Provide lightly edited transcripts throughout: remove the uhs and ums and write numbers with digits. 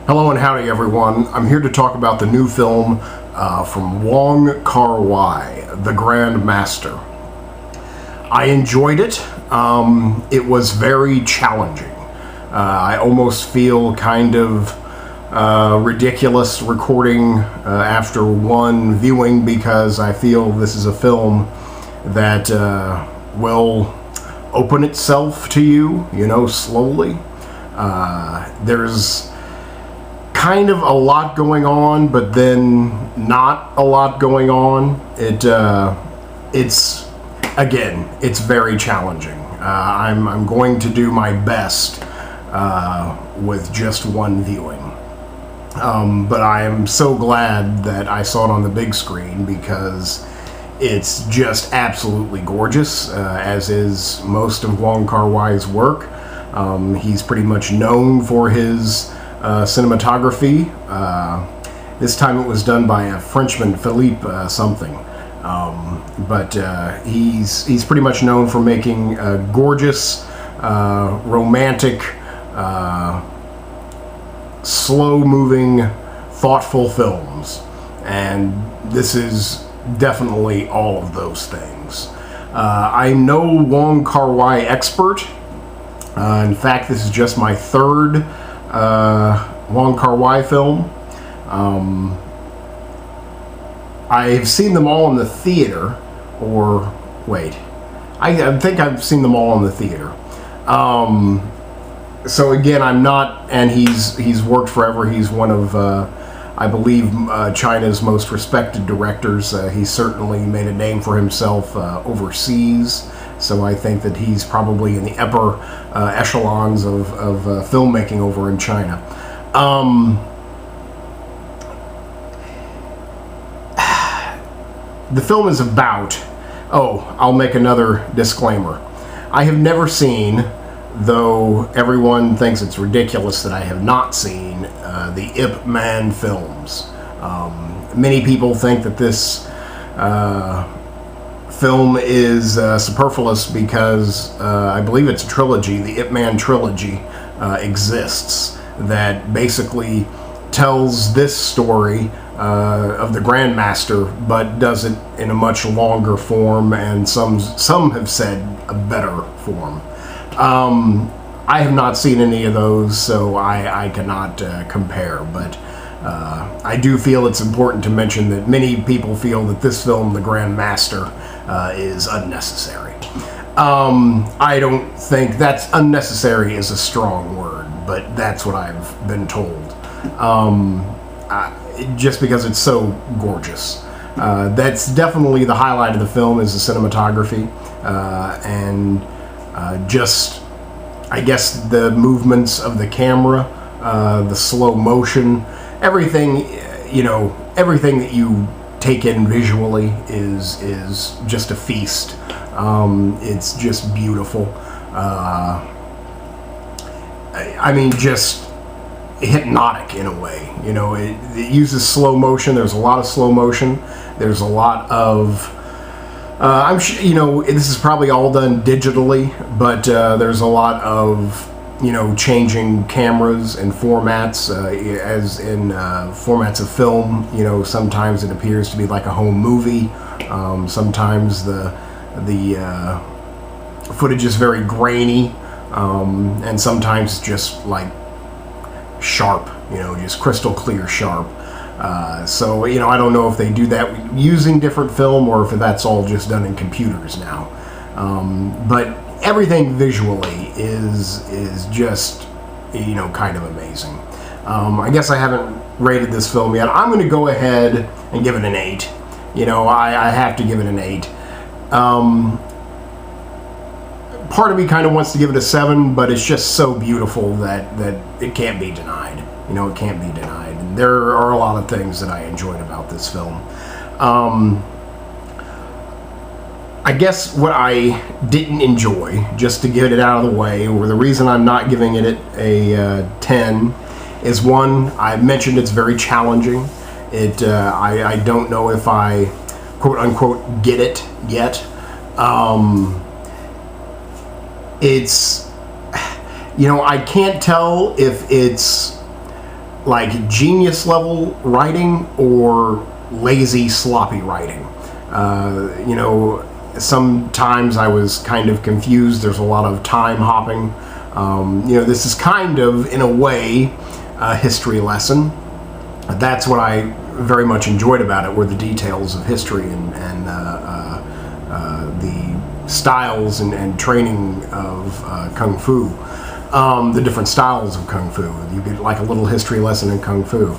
Hello and howdy everyone. I'm here to talk about the new film from Wong Kar-wai, The Grandmaster. I enjoyed it. It was very challenging. I almost feel kind of ridiculous recording after one viewing because I feel this is a film that will open itself to you, slowly. There's kind of a lot going on, but then not a lot going on. It's very challenging. I'm going to do my best with just one viewing. But I am so glad that I saw it on the big screen because it's just absolutely gorgeous, as is most of Wong Kar-wai's work. He's pretty much known for his cinematography. This time it was done by a Frenchman, Philippe something. But he's pretty much known for making gorgeous, romantic, slow-moving, thoughtful films. And this is definitely all of those things. I'm no Wong Kar-wai expert. In fact, this is just my third Wong Kar-wai film. I've seen them all in the theater, or wait, I think I've seen them all in the theater. So again, I'm not, and he's worked forever. He's one of, I believe, China's most respected directors. He certainly made a name for himself overseas. So I think that he's probably in the upper echelons of filmmaking over in China. The film is about... Oh, I'll make another disclaimer. I have never seen, though everyone thinks it's ridiculous that I have not seen, the Ip Man films. Many people think that this film is superfluous because I believe it's a trilogy. The Ip Man trilogy exists that basically tells this story of the Grandmaster, but does it in a much longer form, and some have said a better form. I have not seen any of those, so I cannot compare, but I do feel it's important to mention that many people feel that this film, The Grandmaster, is unnecessary. I don't think that's unnecessary is a strong word, but that's what I've been told. Just because it's so gorgeous. That's definitely the highlight of the film, is the cinematography, and just, I guess, the movements of the camera, the slow motion, everything, everything that you take in visually is just a feast. It's just beautiful. I mean, just hypnotic in a way. It uses slow motion. There's a lot of slow motion. There's a lot of I'm sure this is probably all done digitally, but there's a lot of changing cameras and formats, as in formats of film. Sometimes it appears to be like a home movie. Sometimes the footage is very grainy, and sometimes just like sharp, just crystal clear sharp. So I don't know if they do that using different film or if that's all just done in computers now. But everything visually is just kind of amazing. I guess I haven't rated this film yet. I'm going to go ahead and give it an 8. I have to give it an 8. Part of me kind of wants to give it a 7, but it's just so beautiful that it can't be denied. It can't be denied. And there are a lot of things that I enjoyed about this film. I guess what I didn't enjoy, just to get it out of the way, or the reason I'm not giving it a 10, is one, I mentioned it's very challenging. I don't know if I, quote unquote, get it yet. It's, I can't tell if it's like genius level writing or lazy, sloppy writing. You know, sometimes I was kind of confused. There's a lot of time hopping. You know, this is kind of, in a way, a history lesson. That's what I very much enjoyed about it, were the details of history and the styles and training of Kung Fu. The different styles of Kung Fu. You get like a little history lesson in Kung Fu.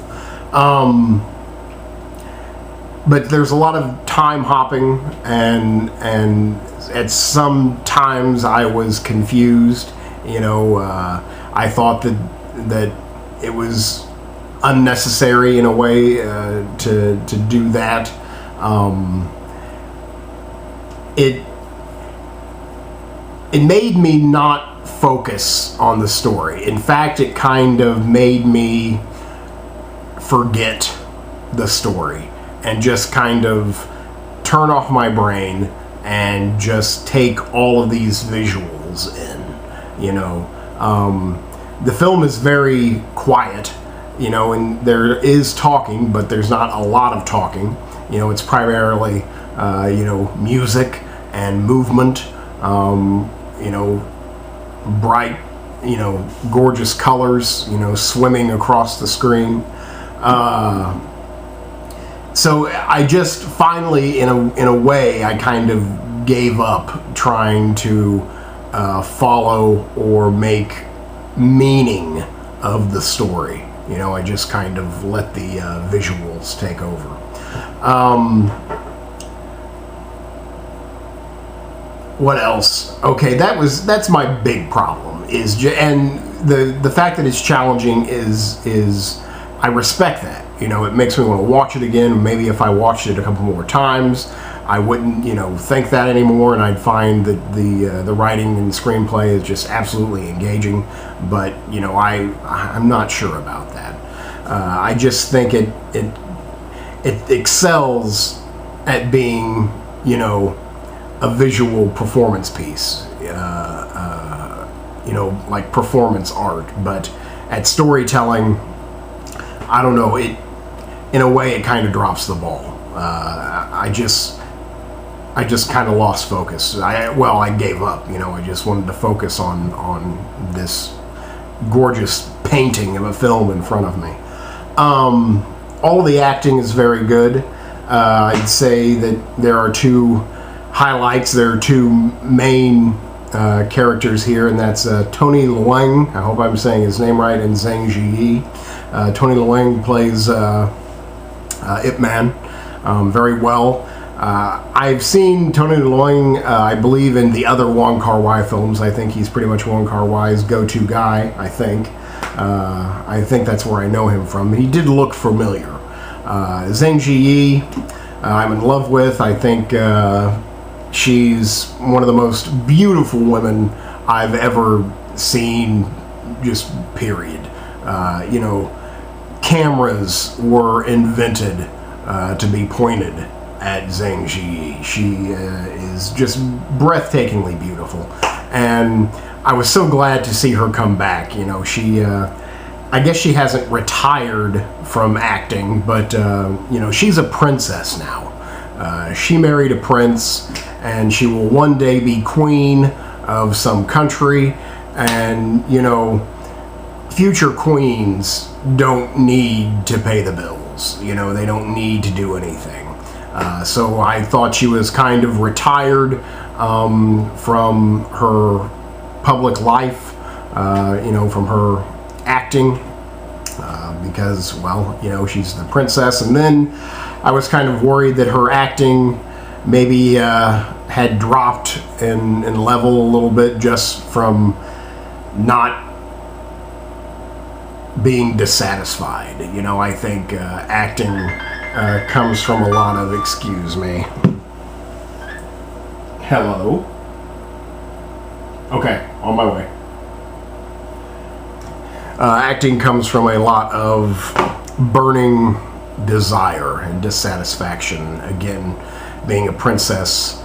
But there's a lot of time hopping, and at some times I was confused. You know, I thought that it was unnecessary in a way to do that. It made me not focus on the story. In fact, it kind of made me forget the story and just kind of turn off my brain and just take all of these visuals in. You know, the film is very quiet, you know, and there is talking, but there's not a lot of talking. You know, it's primarily, you know, music and movement, you know, bright, you know, gorgeous colors, you know, swimming across the screen. So I just finally, in a way, I kind of gave up trying to follow or make meaning of the story. You know, I just kind of let the visuals take over. What else? Okay, that's my big problem. And the fact that it's challenging is I respect that. You know, it makes me want to watch it again. Maybe if I watched it a couple more times, I wouldn't, you know, think that anymore, and I'd find that the writing and screenplay is just absolutely engaging. But you know, I'm not sure about that. I just think it excels at being, you know, a visual performance piece. You know, like performance art. But at storytelling, I don't know. In a way, it kind of drops the ball. I just kind of lost focus. I gave up. You know, I just wanted to focus on this gorgeous painting of a film in front of me. All the acting is very good. I'd say that there are two highlights. There are two main characters here, and that's Tony Leung. I hope I'm saying his name right, and Zhang Ziyi. Tony Leung plays Ip Man very well. I've seen Tony Leung, I believe, in the other Wong Kar-wai films. I think he's pretty much Wong Kar-wai's go-to guy, I think. I think that's where I know him from. He did look familiar. Zhang Ziyi, I'm in love with. I think she's one of the most beautiful women I've ever seen, just period. You know, cameras were invented to be pointed at Zhang Ziyi. She is just breathtakingly beautiful, and I was so glad to see her come back. You know, she, I guess she hasn't retired from acting, but you know, she's a princess now. She married a prince, and she will one day be queen of some country, and you know, future queens don't need to pay the bills. You know, they don't need to do anything. So I thought she was kind of retired from her public life, you know, from her acting, because, well, you know, she's the princess. And then I was kind of worried that her acting maybe had dropped in level a little bit just from not being dissatisfied. You know, I think acting comes from a lot of, excuse me. Hello. Okay, on my way. Acting comes from a lot of burning desire and dissatisfaction. Again, being a princess,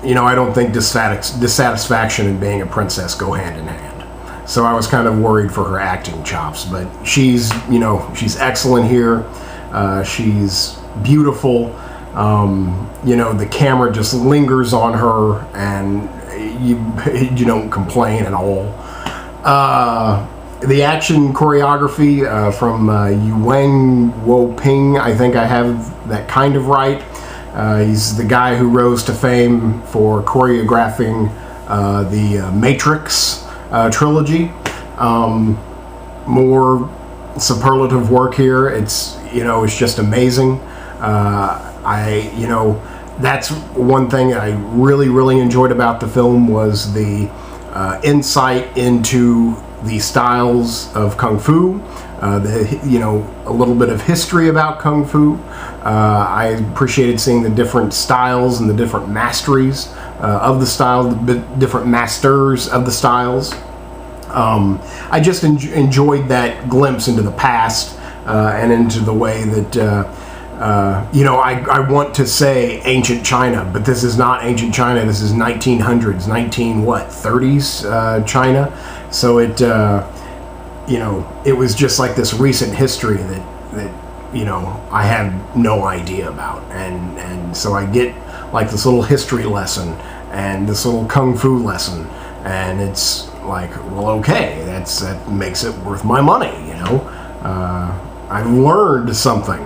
you know, I don't think dissatisfaction and being a princess go hand in hand. So I was kind of worried for her acting chops, but she's excellent here. She's beautiful. The camera just lingers on her, and you don't complain at all. The action choreography from Yuang Wo Ping, I think I have that kind of right. He's the guy who rose to fame for choreographing the Matrix trilogy. More superlative work here. It's just amazing. That's one thing I really enjoyed about the film was the insight into the styles of Kung Fu, a little bit of history about Kung Fu. I appreciated seeing the different styles and the different masteries of the style, the different masters of the styles. I just enjoyed that glimpse into the past and into the way that I want to say ancient China, but this is not ancient China. This is 1900s, 30s China. So it was just like this recent history that I had no idea about, and so I get like this little history lesson and this little kung fu lesson, and it's like, well, okay, that makes it worth my money. I've learned something.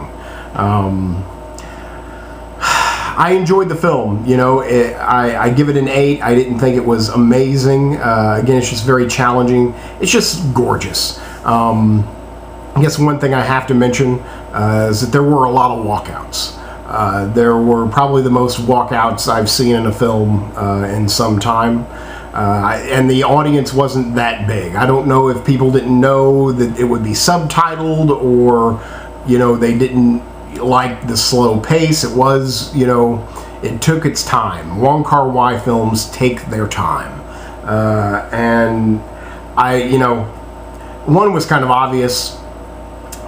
I enjoyed the film. I give it an 8. I didn't think it was amazing. Again, it's just very challenging. It's just gorgeous. I guess one thing I have to mention is that there were a lot of walkouts. There were probably the most walkouts I've seen in a film in some time. And the audience wasn't that big. I don't know if people didn't know that it would be subtitled, or they didn't like the slow pace. It was, it took its time. Wong Kar-wai films take their time. And one was kind of obvious,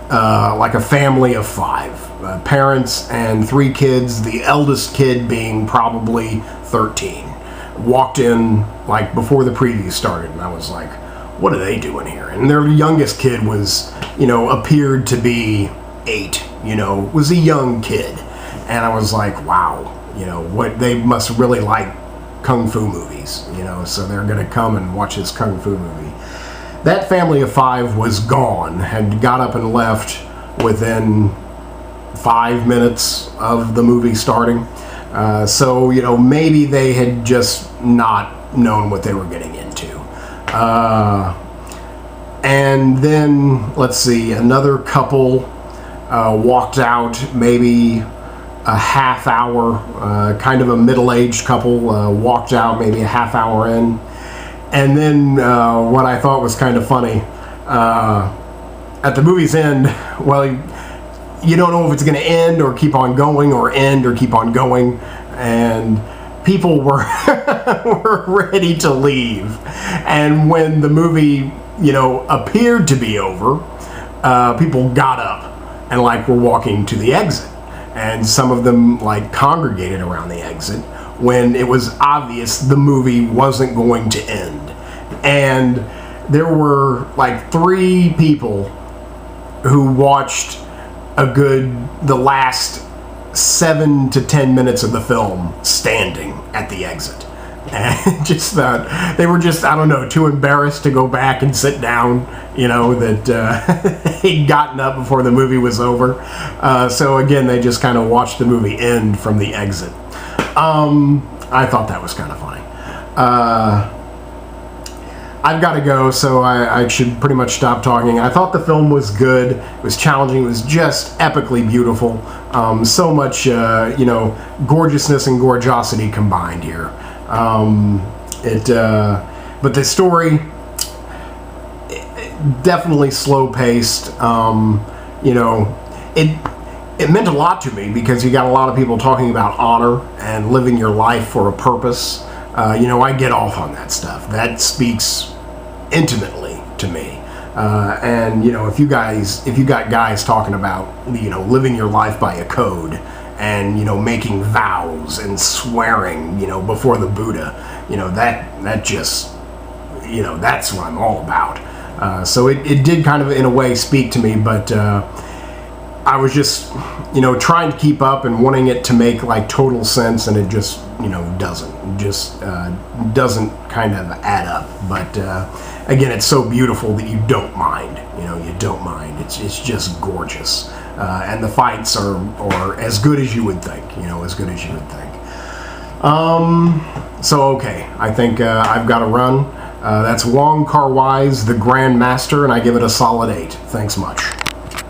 like a family of 5. Parents and 3 kids, the eldest kid being probably 13. Walked in like before the preview started, and I was like, what are they doing here? And their youngest kid was, appeared to be 8, was a young kid. And I was like, wow, what, they must really like kung fu movies, so they're gonna come and watch this kung fu movie. That family of 5 was gone, had got up and left within 5 minutes of the movie starting. So maybe they had just not known what they were getting into. And then, let's see, another couple walked out maybe a half hour, kind of a middle-aged couple walked out maybe a half hour in. And then what I thought was kind of funny, at the movie's end, well, you don't know if it's going to end or keep on going, or end or keep on going, and people were were ready to leave. And when the movie, appeared to be over, people got up and like were walking to the exit, and some of them like congregated around the exit when it was obvious the movie wasn't going to end. And there were like 3 people who watched the last 7 to 10 minutes of the film standing at the exit, and just they were just, I don't know, too embarrassed to go back and sit down, that they'd gotten up before the movie was over. So again, they just kind of watched the movie end from the exit. I thought that was kind of funny. I've got to go, so I should pretty much stop talking. I thought the film was good. It was challenging. It was just epically beautiful. So much, gorgeousness and gorgeosity combined here. But the story, definitely slow-paced. It meant a lot to me because you got a lot of people talking about honor and living your life for a purpose. I get off on that stuff. That speaks intimately to me. And if you got guys talking about living your life by a code, and making vows and swearing before the Buddha, that just you know, that's what I'm all about. So it did kind of, in a way, speak to me, but I was just, you know, trying to keep up and wanting it to make like total sense, and it just, you know, doesn't kind of add up. But again, it's so beautiful that you don't mind. You know, you don't mind. It's just gorgeous, and the fights are as good as you would think. You know, as good as you would think. So okay, I think I've got to run. That's Wong Kar-wai's The Grandmaster, and I give it a solid 8. Thanks much.